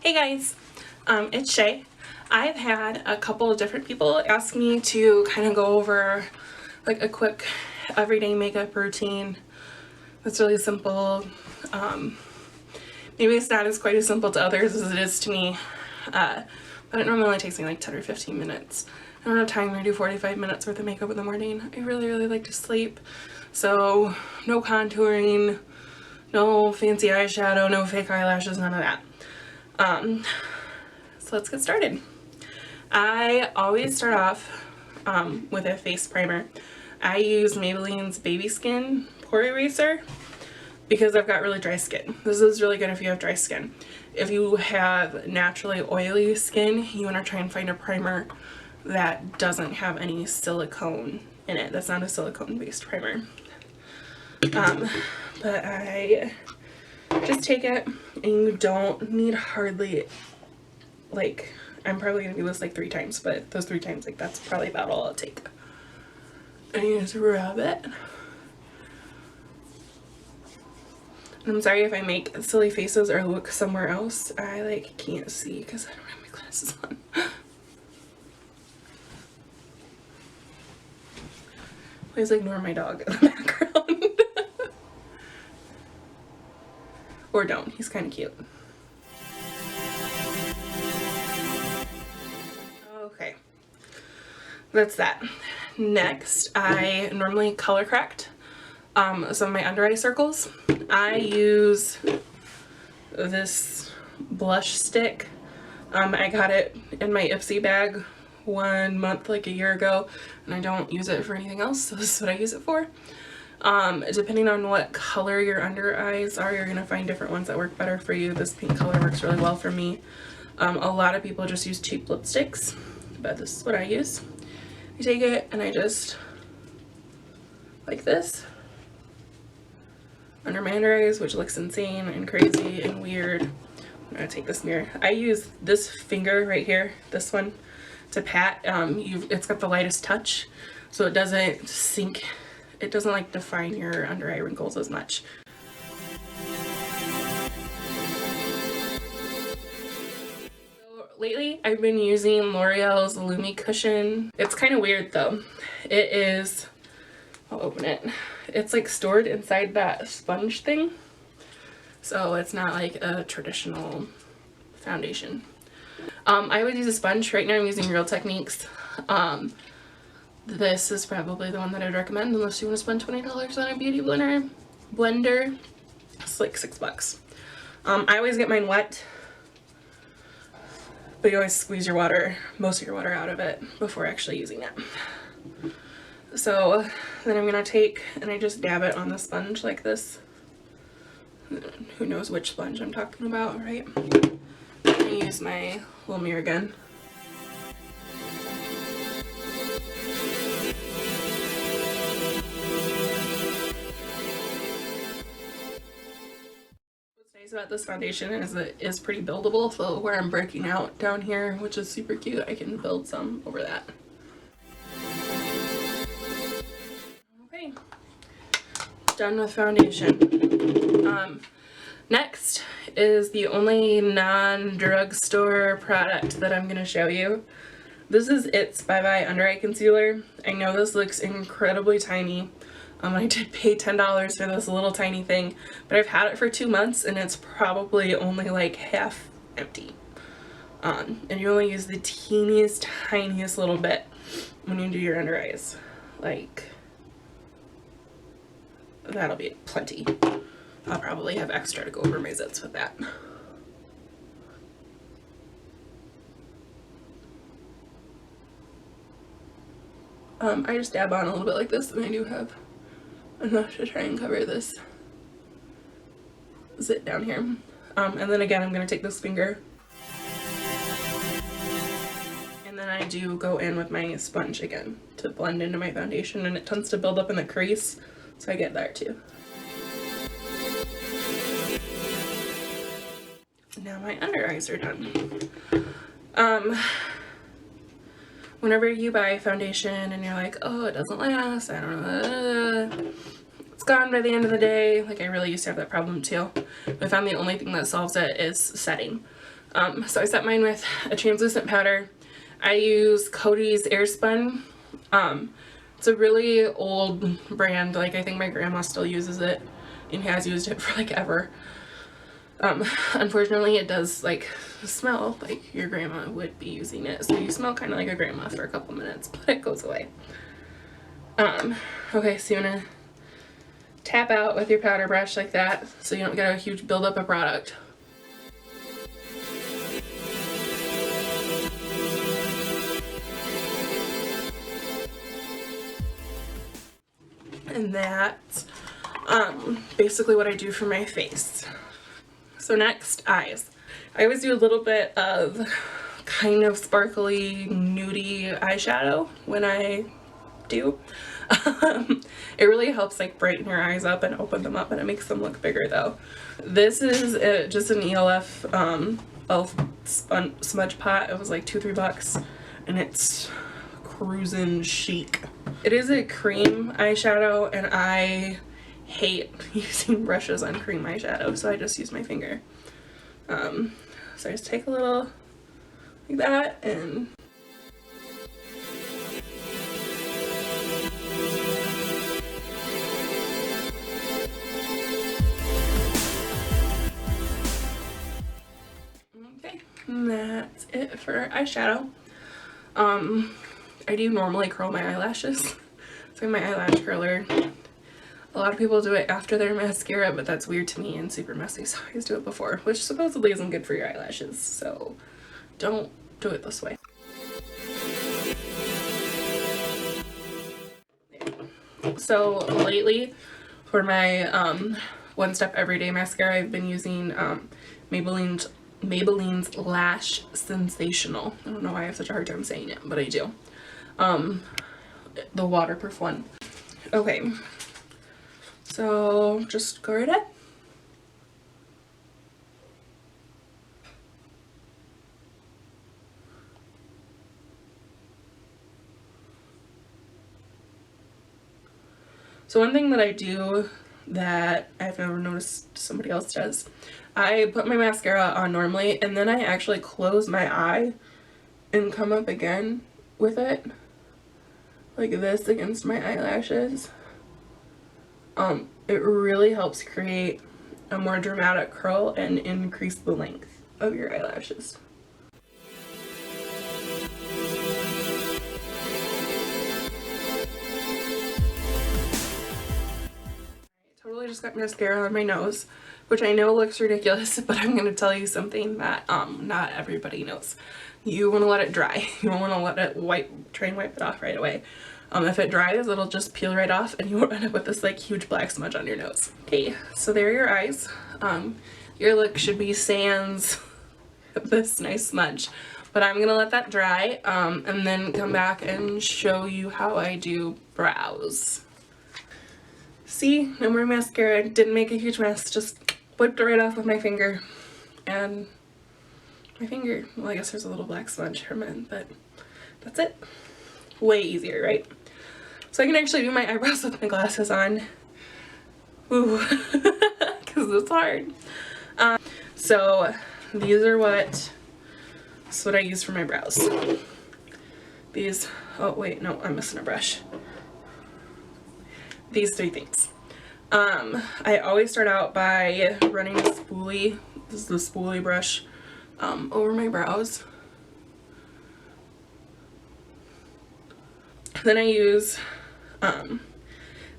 Hey guys, it's Shay. I've had a couple of different people ask me to kind of go over like a quick everyday makeup routine that's really simple. Maybe it's not as quite as simple to others as it is to me, but it normally only takes me like 10 or 15 minutes. I don't have time to do 45 minutes worth of makeup in the morning. I really like to sleep, so no contouring, no fancy eyeshadow, no fake eyelashes, none of that. So let's get started. I always start off with a face primer. I use Maybelline's Baby Skin Pore Eraser because I've got really dry skin. This is really good if you have dry skin. If you have naturally oily skin, you want to try and find a primer that doesn't have any silicone in it. That's not a silicone based primer. But I just take it, and you don't need hardly, like, I'm probably going to do this like 3 times, but those 3 times, like, that's probably about all I'll take. And you just rub it. And I'm sorry if I make silly faces or look somewhere else. I, like, can't see because I don't have my glasses on. Please ignore my dog in the background. Or don't, he's kind of cute. Okay, that's that. Next, I normally color correct some of my under eye circles. I use this blush stick. I got it in my Ipsy bag 1 month, like a year ago, and I don't use it for anything else, so this is what I use it for. Depending on what color your under eyes are, you're gonna find different ones that work better for you. This pink color works really well for me. A lot of people just use cheap lipsticks, but this is what I use. I take it and I just, like this, under my under eyes, which looks insane and crazy and weird. I'm gonna take this mirror. I use this finger right here, this one, to pat. It's got the lightest touch, so it doesn't sink. It doesn't like define your under eye wrinkles as much. So lately I've been using L'Oreal's Lumi cushion. It's kind of weird though. It is, I'll open it. It's like stored inside that sponge thing. So it's not like a traditional foundation. I would use a sponge. Right now I'm using Real Techniques. This is probably the one that I'd recommend unless you want to spend $20 on a beauty blender. It's like $6. I always get mine wet, but you always squeeze your water, most of your water out of it before actually using it. So then I'm gonna take and I just dab it on the sponge like this. Who knows which sponge I'm talking about, right? I use my little mirror gun. About this foundation is it is pretty buildable, so where I'm breaking out down here, which is super cute, I can build some over that. Okay, done with foundation. Next is the only non-drugstore product that I'm going to show you. This is It's Bye Bye Under Eye Concealer. I know this looks incredibly tiny. I did pay $10 for this little tiny thing, but I've had it for 2 months and it's probably only like half empty. And you only use the teeniest, tiniest little bit when you do your under eyes. Like, that'll be plenty. I'll probably have extra to go over my zits with that. I just dab on a little bit like this, and I do have enough to try and cover this zit down here. And then again, I'm going to take this finger and then I do go in with my sponge again to blend into my foundation, and it tends to build up in the crease, so I get there too. Now my under eyes are done. Whenever you buy foundation and you're like, oh, it doesn't last, I don't know, it's gone by the end of the day. Like, I really used to have that problem too. I found the only thing that solves it is setting. So I set mine with a translucent powder. I use Coty's Airspun. It's a really old brand, like I think my grandma still uses it and has used it for like ever. Unfortunately it does like smell like your grandma would be using it, so you smell kind of like a grandma for a couple minutes, but it goes away. Okay, so you want to tap out with your powder brush like that so you don't get a huge buildup of product. And that's basically what I do for my face. So next, eyes. I always do a little bit of kind of sparkly, nudie eyeshadow when I do. It really helps like brighten your eyes up and open them up, and it makes them look bigger though. This is just an ELF smudge pot. It was like $2-3 and it's Cruisin Chic. It is a cream eyeshadow and I hate using brushes on cream eyeshadow, so I just use my finger. So I just take a little like that and okay, and that's it for eyeshadow. I do normally curl my eyelashes. So my eyelash curler. A lot of people do it after their mascara, but that's weird to me and super messy, so I always do it before, which supposedly isn't good for your eyelashes, so don't do it this way. So lately, for my One Step Everyday mascara, I've been using Maybelline's Lash Sensational. I don't know why I have such a hard time saying it, but I do. The waterproof one. Okay, so just go right ahead. So one thing that I do that I've never noticed somebody else does, I put my mascara on normally and then I actually close my eye and come up again with it like this against my eyelashes. It really helps create a more dramatic curl and increase the length of your eyelashes. Totally just got mascara on my nose, which I know looks ridiculous, but I'm going to tell you something that not everybody knows. You want to let it dry. You don't want to let it try and wipe it off right away. If it dries, it'll just peel right off and you won't end up with this like huge black smudge on your nose. Okay, so there are your eyes. Your look should be sans this nice smudge, but I'm gonna let that dry and then come back and show you how I do brows. See, no more mascara. Didn't make a huge mess, just wiped it right off with my finger. And my finger, well, I guess there's a little black smudge from it, but that's it. Way easier, right? So I can actually do my eyebrows with my glasses on. Ooh, because it's hard. So these are what I use for my brows. These, oh wait, no, I'm missing a brush. These three things. I always start out by running a spoolie, this is the spoolie brush, over my brows. Then I use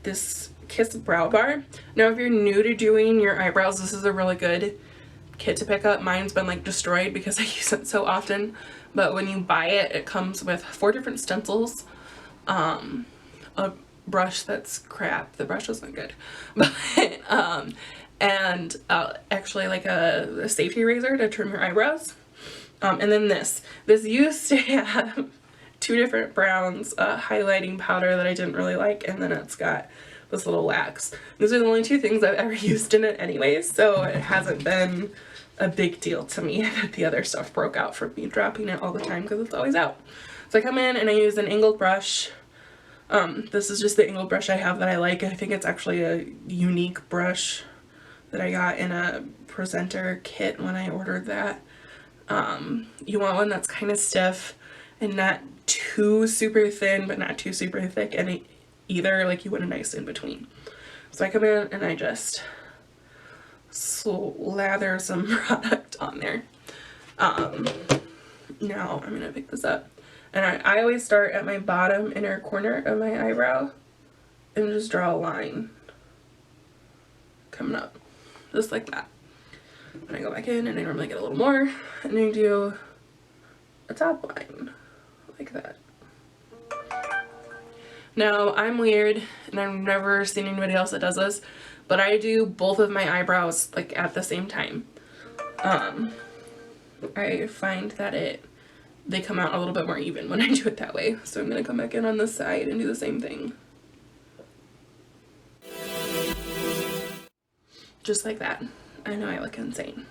this Kiss Brow Bar. Now if you're new to doing your eyebrows, this is a really good kit to pick up. Mine's been like destroyed because I use it so often, but when you buy it, it comes with 4 different stencils, a brush that's crap, the brush isn't good, but and actually like a safety razor to trim your eyebrows, and then this used to have 2 different browns, highlighting powder that I didn't really like, and then it's got this little wax. These are the only 2 things I've ever used in it anyways, so it hasn't been a big deal to me that the other stuff broke out from me dropping it all the time because it's always out. So I come in and I use an angled brush. This is just the angled brush I have that I like. I think it's actually a unique brush that I got in a presenter kit when I ordered that. You want one that's kind of stiff and not too super thin, but not too super thick, and either, like you want a nice in between. So I come in and I just slather some product on there. Now I'm gonna pick this up, and I always start at my bottom inner corner of my eyebrow and just draw a line coming up, just like that. And I go back in and I normally get a little more, and I do a top line like that. Now I'm weird and I've never seen anybody else that does this, but I do both of my eyebrows like at the same time. I find that they come out a little bit more even when I do it that way. So I'm gonna come back in on this side and do the same thing. Just like that. I know I look insane.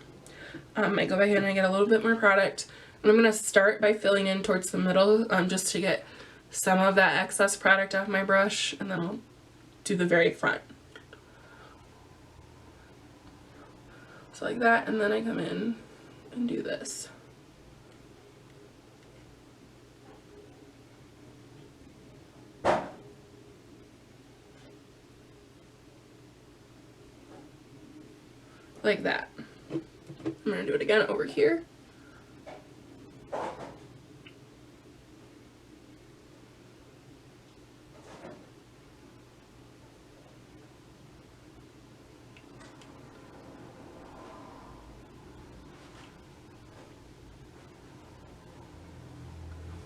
I go back in and I get a little bit more product, and I'm gonna start by filling in towards the middle, just to get some of that excess product off my brush, and then I'll do the very front. So like that, and then I come in and do this. Like that. I'm going to do it again over here.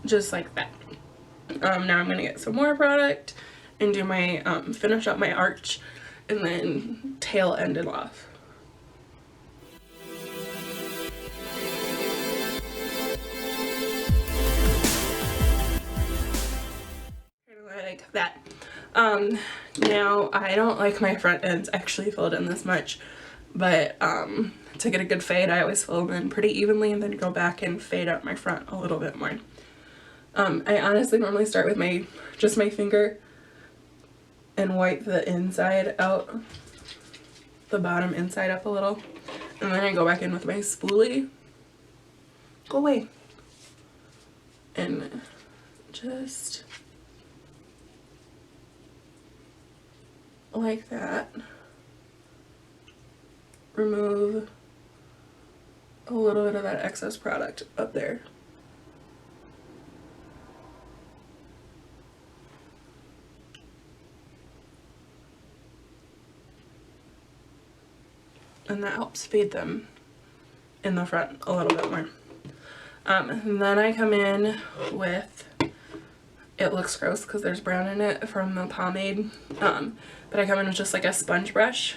Just like that. Now I'm going to get some more product and do my, finish up my arch and then tail end it off. Like that. Now I don't like my front ends actually filled in this much, but to get a good fade I always fill them in pretty evenly and then go back and fade out my front a little bit more. I honestly normally start with just my finger and wipe the inside out, the bottom inside up a little, and then I go back in with my spoolie. Go away. And just like that, remove a little bit of that excess product up there. And that helps fade them in the front a little bit more. And then I come in with, it looks gross because there's brown in it from the pomade, but I come in with just like a sponge brush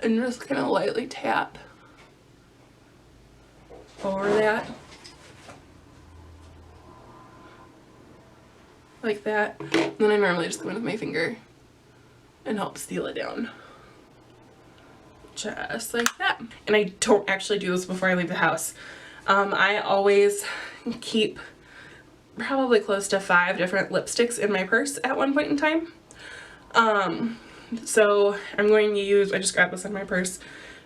and just kind of lightly tap over that, like that. And then I normally just come in with my finger and help seal it down, just like that. And I don't actually do this before I leave the house. I always keep probably close to 5 different lipsticks in my purse at one point in time. So I'm going to use, I just grabbed this in my purse,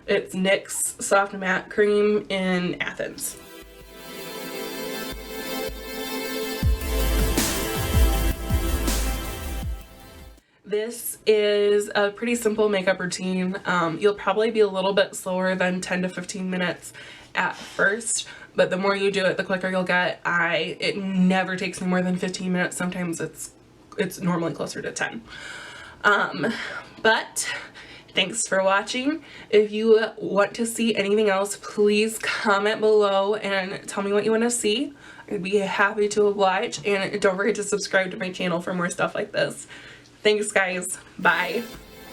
it's NYX Soft Matte Cream in Athens. This is a pretty simple makeup routine. You'll probably be a little bit slower than 10 to 15 minutes at first, but the more you do it, the quicker you'll get. It never takes me more than 15 minutes. Sometimes it's normally closer to 10. But thanks for watching. If you want to see anything else, please comment below and tell me what you want to see. I'd be happy to oblige, and don't forget to subscribe to my channel for more stuff like this. Thanks guys. Bye.